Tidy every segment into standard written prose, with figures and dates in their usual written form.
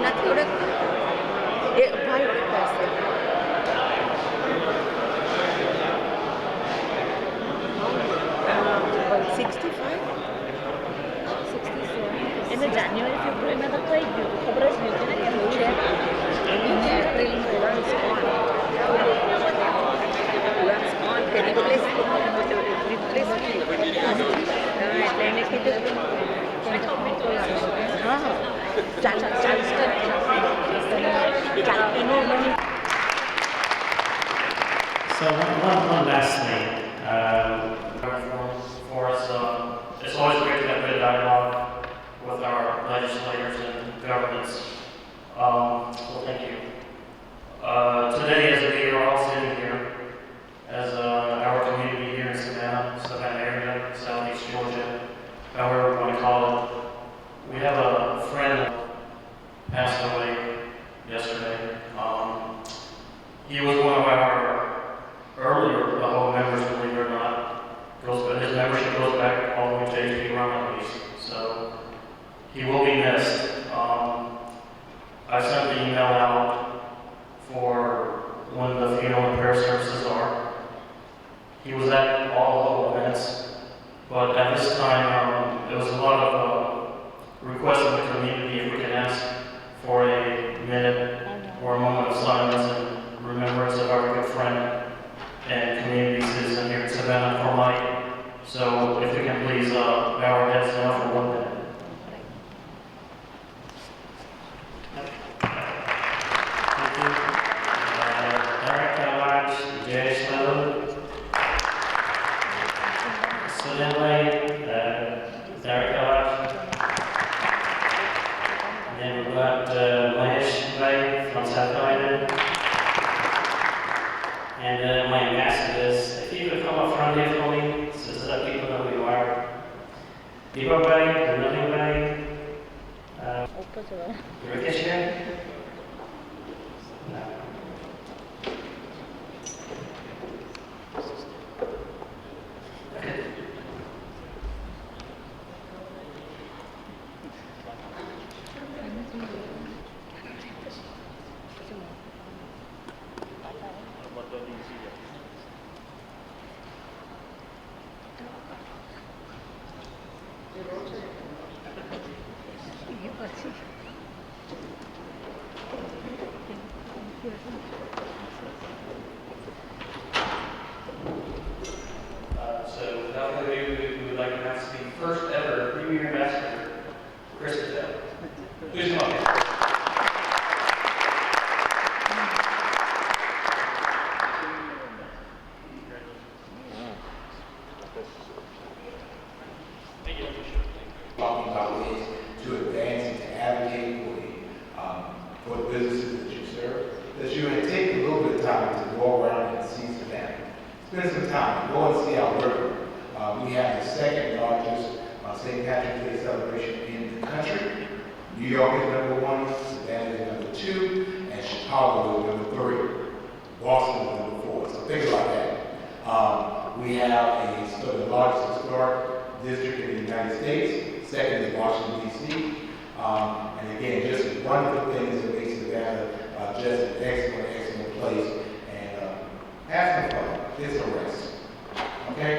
નથી ઓળખતા એ ભાઈ ઓળખતા હશે. એટલે જાન્યુઆરી ફેબ્રુઆરીમાં તો થઈ ગયું ખબર જ નહીં ને કે બહુ છે એટલે એને કીધું હા હા ચાલીસ So one last thing for us, it's always great to have good dialogue with our legislators and governments. So thank you. Today, as we are all sitting here, as our community here in Savannah area, Southeast Georgia, however we want to call it, we have a friend that passed away yesterday. He was one of our earlier AAHOA members, believe it or not. His membership goes back all the way to HP Romney's, so he will be missed. I sent the email out for when the funeral and prayer services are. He was at all AAHOA events, but at this time there was a lot of requests in the community if we can ask for a minute or a moment of silence and remembrance of our good friend and community citizen here in Savannah for Mike. So if we can please bow our heads now for 1 minute. Thank you. Director Lodge, Jay Slow. Suddenly, Director Lodge. And then we've got Mahesh from South Carolina. And my ambassadors, if you could come up front here for me, so that people know who you are. Deepak Bhai, Nalin Bhai, Rakesh here? No. Okay. So without further ado, we would like to announce the first ever New Year Ambassador, Chris Patel. Please come up. Talking about ways to advance and to advocate for the businesses that you serve, that you would take a little bit of time to go around and see Savannah. Spend some time, go and see our work. We have the second largest St. Patrick's Day celebration in the country. New York is number 1, Savannah is number 2, and Chicago is number 3. Boston is number 4. So think about that. We have the largest historic district in the United States. Second is Washington, D.C. And again, just wonderful things that make Savannah just an excellent place. And have some fun. Get some rest. Okay?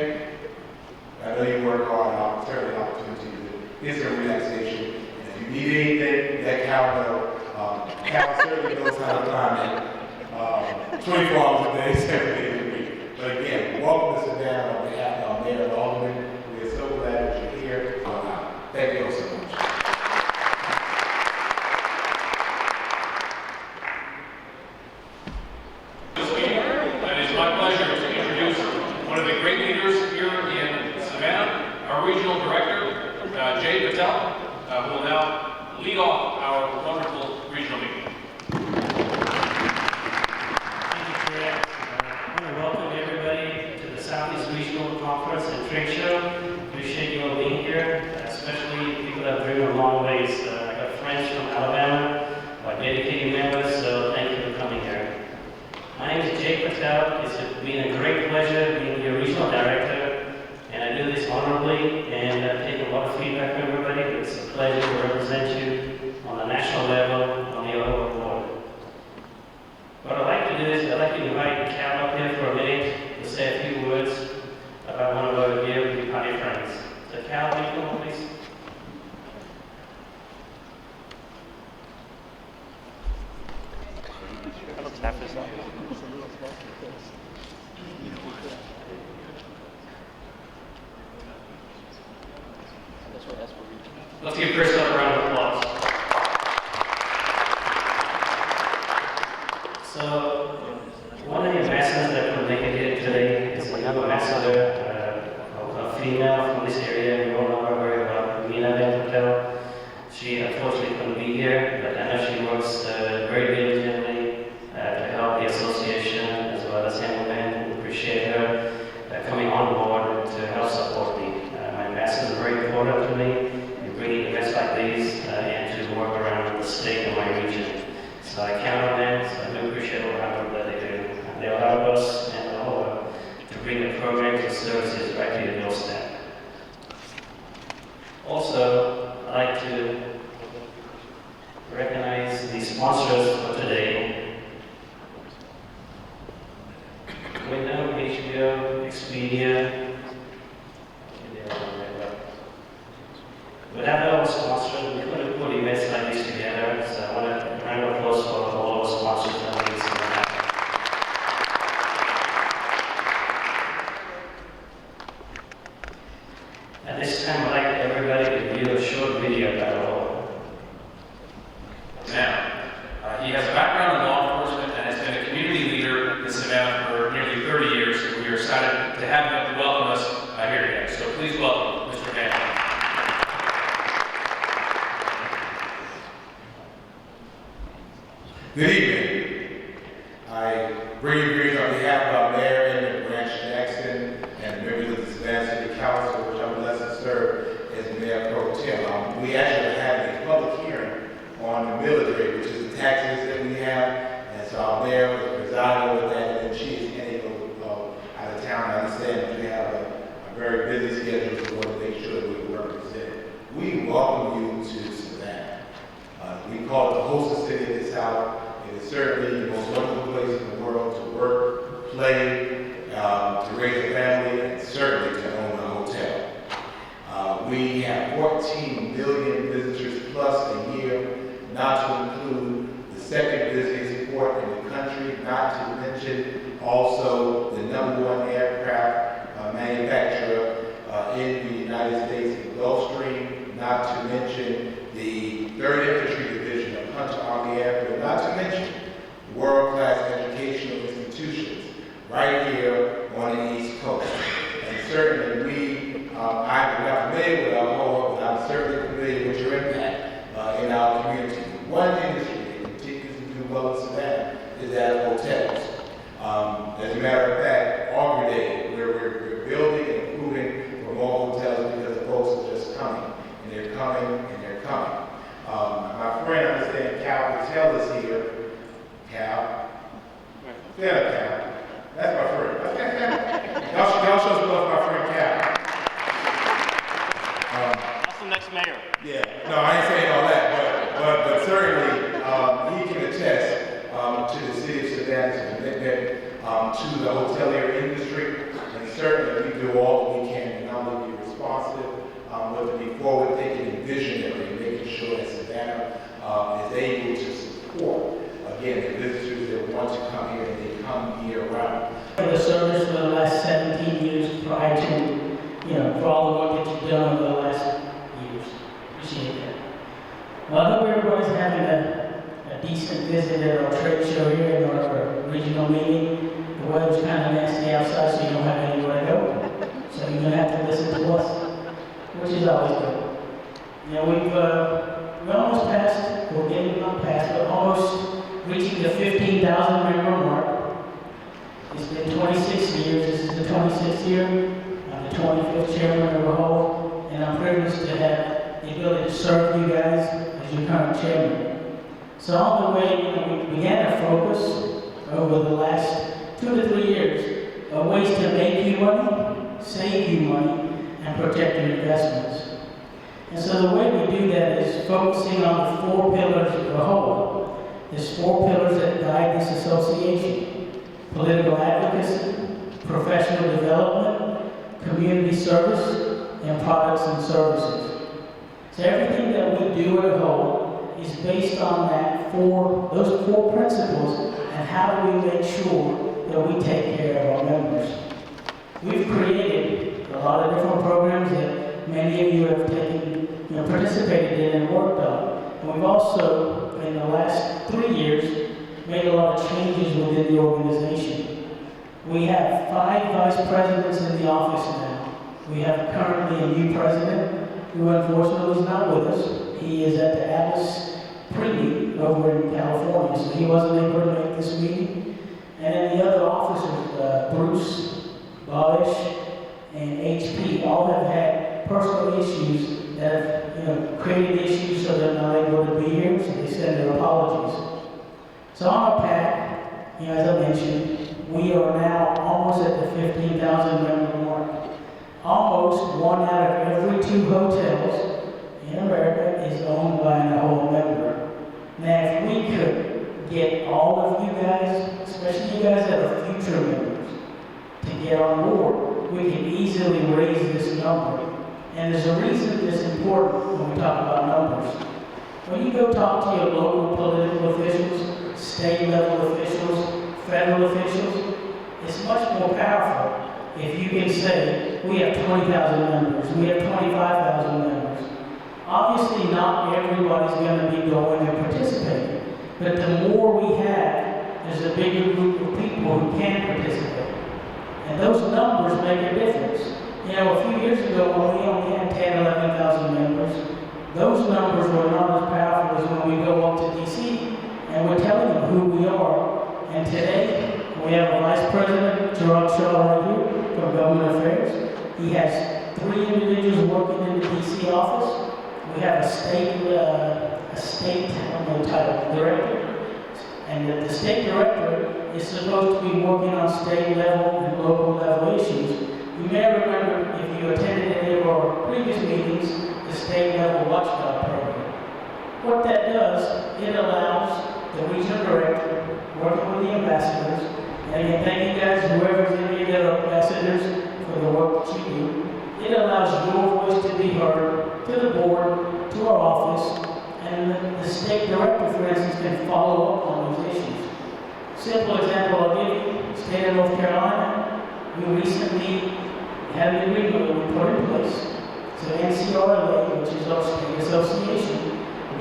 I know you work hard, and I'll turn the opportunity to get some relaxation. And if you need anything, let Cal know. Cal certainly knows how to time it 24 hours a day, 7 days a week. But again, welcome to Savannah on behalf of our Mayor and Alderman. We're so glad that you're here. Thank you all so much. It is my pleasure to introduce one of the great leaders here in Savannah, our regional director, Jay Patel, who will now lead off our wonderful regional meeting. Thank you, Fred. I want to welcome everybody to the Southeast Regional Conference and Trade Show. Appreciate you all being here, especially people that have driven a long ways. I got friends from Alabama, my dedicated members, so thank you for coming here. My name is Jay Patel. It's been a great pleasure being your regional director, and I do this honorably, and I've taken a lot of feedback from everybody. It's a pleasure to represent you on the national level like to invite Cal up here for a minute to say a few words about one of our dear party friends. So Cal, will you come on, please? Let's give Chris a round of applause. So, one of the ambassadors that could make it here today is a young ambassador, a female from this area. We all know her very well, Mina Patel. She unfortunately couldn't be here, but I know she works very diligently to help the association as well as Hamilton. We appreciate her coming on board to help support me. My ambassadors are very important to me. Bringing events like these and to work around the state and my region. So I count on them, so I do appreciate all the hard work that they do. And they'll help us and AAHOA to bring the programs and services right to your doorstep. Also, I'd like to recognize the sponsors for today. Window, HBO, Expedia. Without our sponsors, we couldn't put events like this together, so I want to round of applause for all our sponsors that make this happen. At this time, I'd like everybody to view a short video about AAHOA. Now, he has a background in law enforcement and has been a community leader in Savannah for nearly 30 years, and we are excited to have him welcome us here today. So please welcome Mr. Van. Good evening. I bring you greetings on behalf of our Mayor and Branch Jackson and members of the Savannah City Council, which I'm blessed to serve as Mayor Pro Tem. We actually are having a public hearing on the millage rate, which is the taxes that we have, and so our Mayor is presiding over that, and she is heading out of town. I understand that we have a very busy schedule, so we want to make sure that we represent. We welcome you to Savannah. We call it the hostess city of this hour. It is certainly the most wonderful place in the world to work, play, to raise a family, and certainly to own a hotel. We have 14 million visitors plus a year, not to include the second busiest port in the country, not to mention also the #1 aircraft manufacturer in the United States, the Gulfstream, not to mention the 3rd Infantry Division of Hunter Army Airfield, not to mention world-class educational institutions right here on the East Coast. And certainly I'm not familiar with AAHOA, but I'm certainly familiar with your impact in our community. One industry that continues to do well in Savannah is that of hotels. As a matter of fact, Arbor Day, we're building and improving for more hotels because the folks are just coming, and they're coming, and they're coming. My friend, I understand Cal Patel is here. Cal? Yeah, Cal. That's my friend. Y'all show some love for my friend Cal. That's the next mayor. Yeah, no, I ain't saying all that, but certainly he can attest to the city of Savannah's commitment to the hotelier industry, and certainly we do all that we can to not only be responsive, but to be forward-thinking and visionary, and making sure that Savannah is able to support, again, the visitors that want to come here, and they come year-round. For the service for the last 17 years prior to, for all the work that you've done over the last years. Appreciate that. Well, I hope everybody's having a decent visit at our trade show here in our regional meeting. The weather's kind of nasty outside, so you don't have anywhere to go. So you're going to have to listen to us, which is always good. We're almost past, we're getting not past, but almost reaching the 15,000 member mark. It's been 26 years. This is the 26th year. I'm the 25th chairman of AAHOA, and I'm privileged to have the ability to serve you guys as your current chairman. So on the way, we began to focus over the last 2 to 3 years of ways to make you money, save you money, and protect your investments. And so the way we do that is focusing on the 4 pillars of AAHOA. There's 4 pillars that guide this association. political advocacy, professional development, community service, and products and services. So everything that we do at AAHOA is based on those four principles, and how do we make sure that we take care of our members. We've created a lot of different programs that many of you have participated in and worked on. And we've also, in the last 3 years, made a lot of changes within the organization. We have 5 vice presidents in the office now. We have currently a new president who unfortunately is not with us. He is at the Atlas Pre-meet over in California, so he wasn't able to make this meeting. And then the other officers, Bruce, Balish, and HP, all have had personal issues that have created issues so they're not able to be here, so they send their apologies. So on our path, as I mentioned, we are now almost at the 15,000 member mark. Almost 1 out of every 2 hotels in America is owned by an AAHOA member. Now, if we could get all of you guys, especially you guys that are future members, to get on board, we can easily raise this number. And there's a reason it's important when we talk about numbers. When you go talk to your local political officials, state level officials, federal officials, it's much more powerful if you can say, we have 20,000 members, we have 25,000 members. Obviously, not everybody's going to be going and participating, but the more we have, there's a bigger group of people who can participate. And those numbers make a difference. A few years ago, when we only had 10, 11,000 members, those numbers were not as powerful as when we go up to DC and we're telling them who we are. And today, we have a Vice President, Gerard Shaw, right here, from Government Affairs. He has 3 individuals working in the DC office. We have a state director. And the state director is supposed to be working on state level and local level issues. You may remember, if you attended any of our previous meetings, the state level watchdog program. What that does, it allows the regional director, working with the ambassadors, and again, thank you guys, whoever's in here that are ambassadors, for the work that you do. It allows your voice to be heard, to the board, to our office, and the state director, for instance, can follow up on those issues. Simple example I'll give you, state of North Carolina, we recently had an agreement that we put in place. So NCRLA, which is our state association,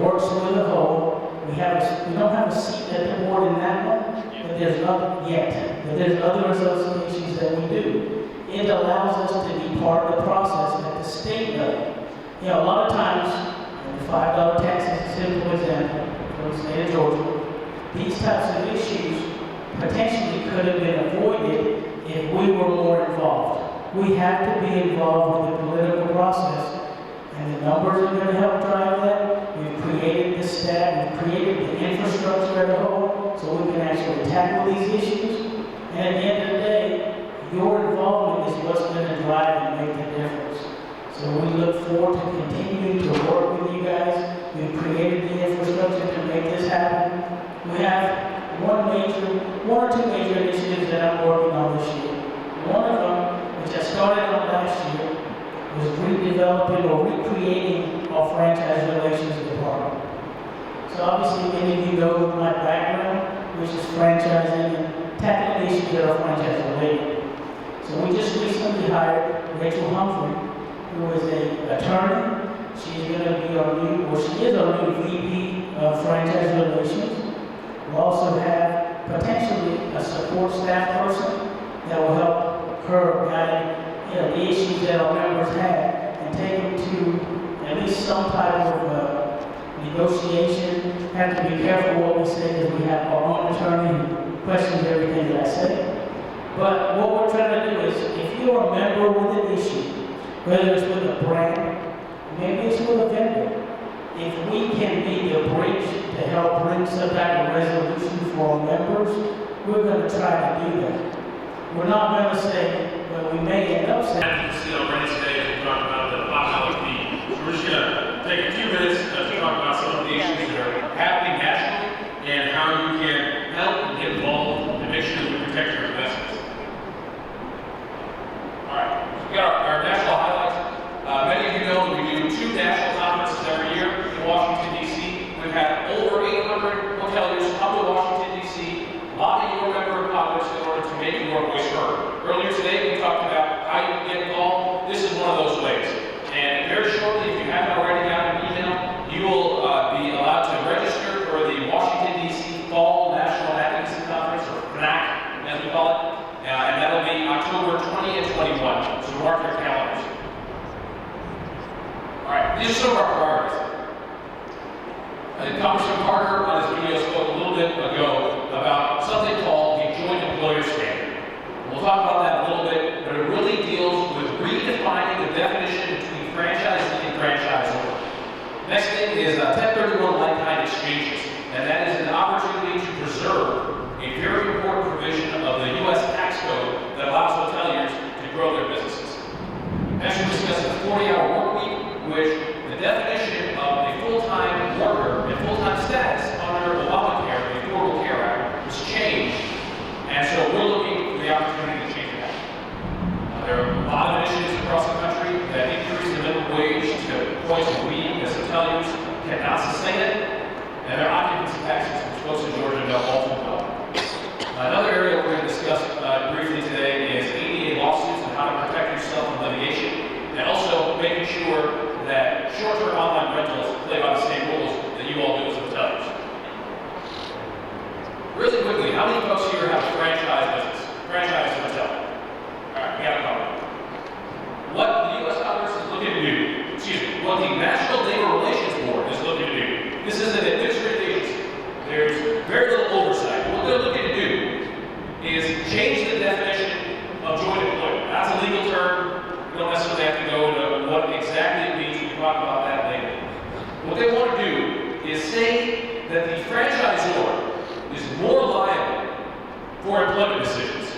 works with AAHOA. We don't have a seat at the board in that one, but there's not yet. But there's other associations that we do. It allows us to be part of the process at the state level. A lot of times, the $5 tax is a simple example for the state of Georgia. These types of issues potentially could have been avoided if we were more involved. We have to be involved with the political process, and the numbers are going to help drive that. We've created the staff, we've created the infrastructure at AAHOA, so we can actually tackle these issues. And at the end of the day, your involvement is what's going to drive and make the difference. So we look forward to continuing to work with you guys. We've created the infrastructure to make this happen. We have one or two major initiatives that I'm working on this year. One of them, which I started on last year, was redeveloping or recreating our franchise relations department. So obviously many of you know my background, which is franchising and tackling issues that are franchise related. So we just recently hired Rachel Humphrey, who is an attorney. She's going to be she is our new VP of franchise relations. We'll also have potentially a support staff person that will help her guide the issues that our members have and take them to at least some type of negotiation. Have to be careful what we say because we have our own attorney who questions everything that I say. But what we're trying to do is, if you're a member with an issue, whether it's with a brand, maybe it's with a vendor, if we can be the bridge to help bring some type of resolution for our members, we're going to try to do that. We're not going to say, well, we may end up saying. As you can see already today, we talked about the $5 fee. So we're just going to take a few minutes to talk about some of the issues that are happening nationally and how you can help and get involved and make sure we protect your All right, these are some of our priorities. I think Congressman Carter on his video spoke a little bit ago about something called the Joint Employer Standard. We'll talk about that a little bit, but it really deals with redefining the definition between franchisee and franchisor. Next thing is 1031 like-kind exchanges, and that is an opportunity to preserve a very important provision of the U.S. tax code that allows hoteliers to grow their businesses. Next, we're discussing the 40-hour work week, which the definition of a full-time worker and full-time status under Obamacare, the Affordable Care Act, was changed. And so we're looking for the opportunity to change that. There are a lot of initiatives across the country that increase the minimum wage to points where we, as hoteliers, cannot sustain it, and their occupancy taxes, which folks in Georgia know all too well. Another area we're going to discuss briefly today is AAHOA lawsuits and how to protect yourself from litigation, and also making sure that short-term online rentals play by the same rules that you all do as hoteliers. Really quickly, how many folks here have a franchise business? Franchise hotel? All right, we got a couple. What the U.S. Congress is looking to do, what the National Labor Relations Board is looking to do, this is an administrative agency. There's very little oversight. What they're looking to do is change the definition of joint employment. That's a legal term. We don't necessarily have to go into what exactly it means. We can talk about that later. What they want to do is say that the franchisor is more liable for employment decisions.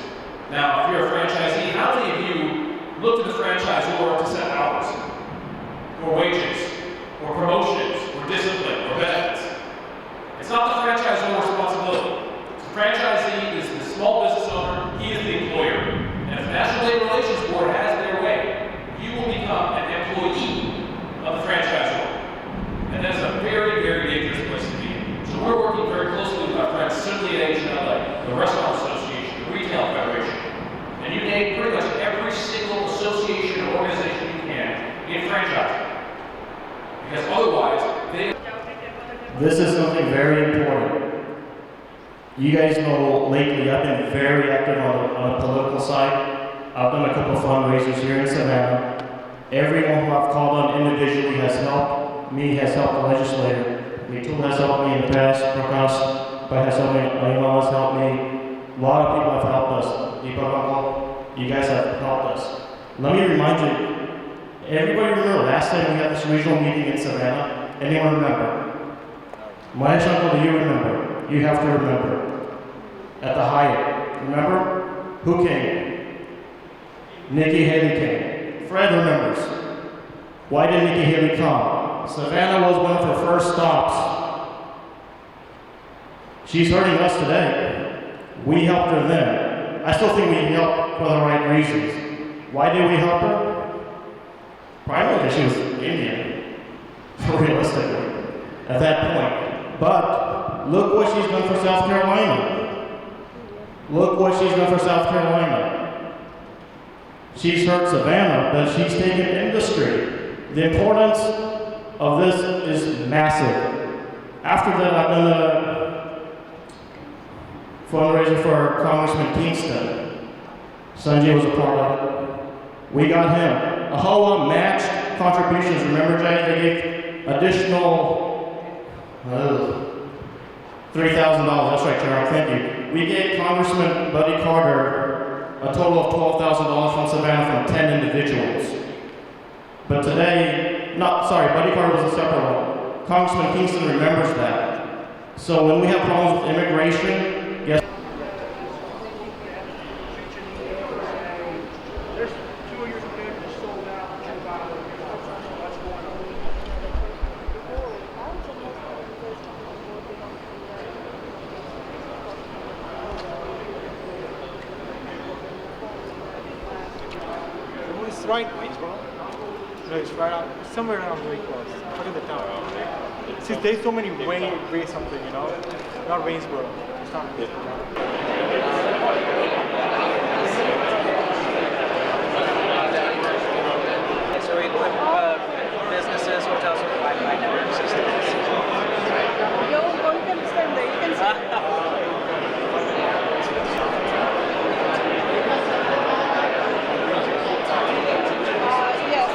Now, if you're a franchisee, how many of you look to the franchisor to set hours, or wages, or promotions, or discipline, or benefits? It's not the franchisor's responsibility. The franchisee is the small business owner, he is the employer. And if the National Labor Relations Board has their way, you will become an employee of the franchisor. And that's a very, very dangerous place to be in. So we're working very closely with our friends, Simply at HLA, the Restaurant Association, the Retail Federation, and you name pretty much every single association or organization you can in franchising. Because otherwise, This is something very important. You guys know lately I've been very active on the political side. I've done a couple of fundraisers here in Savannah. Everyone who I've called on individually has helped me, has helped the legislator. Rachel has helped me in the past, Prakash has helped me, Ayman has helped me. A lot of people have helped us. Deepak Uncle, you guys have helped us. Let me remind you, everybody remember last time we had this regional meeting in Savannah? Anyone remember? Mahesh Uncle, do you remember? You have to remember. At the Hyatt, remember? Who came? Nikki Haley came. Fred remembers. Why did Nikki Haley come? Savannah was one of her first stops. She's hurting us today. We helped her then. I still think we helped for the right reasons. Why did we help her? Primarily because she was Indian, realistically, at that point. But look what she's done for South Carolina. Look what she's done for South Carolina. She's hurt Savannah, but she's taken industry. The importance of this is massive. After that, I've done a fundraiser for Congressman Kingston. Sanjay was a part of it. We got him. AAHOA matched contributions. Remember, Jay, they gave additional $3,000. That's right, Chair. Thank you. We gave Congressman Buddy Carter a total of $12,000 from Savannah from 10 individuals. But today, Buddy Carter was a separate one. Congressman Kingston remembers that. So when we have problems with immigration, yes. There's 2 of your competitors sold out. What's going on? It's right, bro. No, it's right out, somewhere around very close. Look at the town. See, there's so many way something, you know? Not Waynesboro. It's not Waynesboro. So we equip businesses, hotels with Wi-Fi network systems. Yo, don't understand that. You can say yes.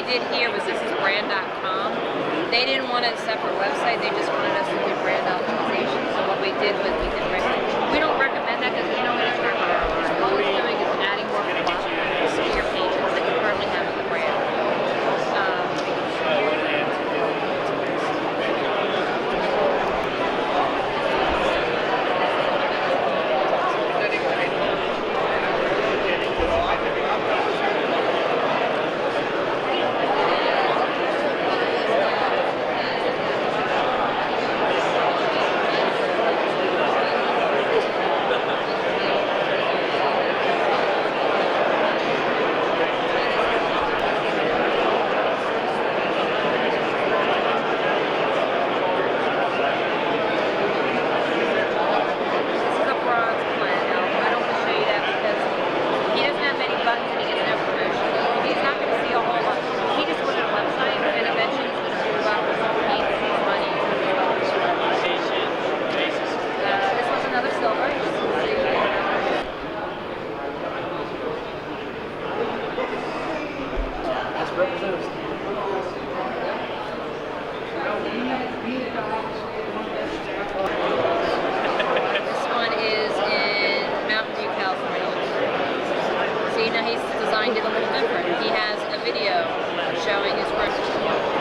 we did here was this is brand.com. They didn't want a separate website, they just wanted us to do brand optimization. So what we did was we did we don't recommend that because we know it's not ROI. All it's doing is adding more fluff to your pages that you currently have with the brand. This one is in Mountain View, California. See, now he's designed it a little different. He has a video showing his work.